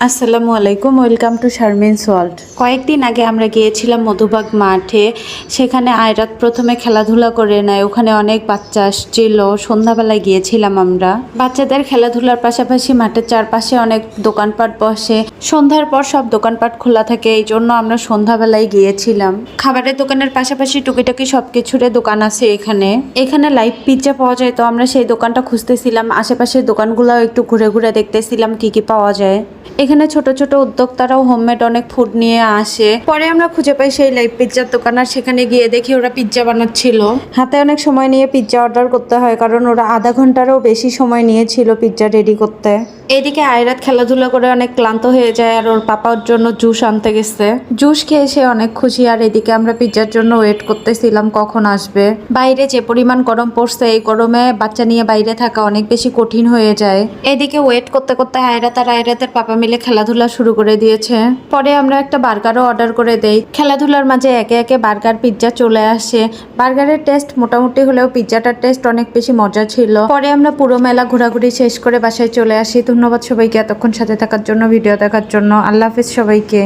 আসসালামু আলাইকুম, welcome to Sharmin's world. কয়েকদিন আগে আমরা গিয়েছিলাম মধুবাগ মাঠে। সেখানে আয়রাত প্রথমে খেলাধুলা করে নেয়। ওখানে অনেক বাচ্চা আসছিল। সন্ধ্যাবেলায় গিয়েছিলাম আমরা। বাচ্চাদের খেলাধুলার পাশাপাশি মাঠের চারপাশে অনেক দোকানপাট বসে। সন্ধ্যার পর সব দোকানপাট খোলা থাকে, এই জন্য আমরা সন্ধ্যাবেলায় গিয়েছিলাম। খাবারের দোকানের পাশাপাশি টুকিটাকি সব কিছুরে দোকান আছে এখানে লাইভ পিৎজা পাওয়া যায়, তো আমরা সেই দোকানটা খুঁজতেছিলাম। আশেপাশের দোকানগুলোও একটু ঘুরে ঘুরে দেখতেছিলাম কি কি পাওয়া যায়। এখানে ছোট ছোট উদ্যোক্তারাও হোমমেড অনেক ফুড নিয়ে আসে। পরে আমরা খুঁজে পাই সেই লাইভ পিৎজার দোকান, আর সেখানে গিয়ে দেখি ওরা পিৎজা বানাচ্ছিল। হাতে অনেক সময় নিয়ে পিৎজা অর্ডার করতে হয়, কারণ ওরা আধা ঘন্টারও বেশি সময় নিয়েছিল পিৎজা রেডি করতে। এদিকে আয়রাত খেলাধুলা করে অনেক ক্লান্ত হয়ে যায়, আর ওর পাপার জন্য জুস আনতে গেছে। জুস খেয়ে সে অনেক খুশি। আর এদিকে আমরা পিৎজার জন্য ওয়েট করতেছিলাম কখন আসবে। বাইরে যে পরিমাণ গরম পড়ছে, এই গরমে বাচ্চা নিয়ে বাইরে থাকা অনেক বেশি কঠিন হয়ে যায়। এদিকে ওয়েট করতে করতে আয়রাতের পাপা মিলে খেলাধুলা শুরু করে দিয়েছে। পরে আমরা একটা বার্গারও অর্ডার করে দেই। খেলাধুলার মাঝে একে একে বার্গার পিৎজা চলে আসে। বার্গারের টেস্ট মোটামুটি হলেও পিৎজাটার টেস্ট অনেক বেশি মজা ছিল। পরে আমরা পুরো মেলা ঘোরাঘুরি শেষ করে বাসায় চলে আসি। ধন্যবাদ সবাইকে এতক্ষণ সাথে থাকার জন্য, ভিডিও দেখার জন্য। আল্লাহ হাফিজ সবাইকে।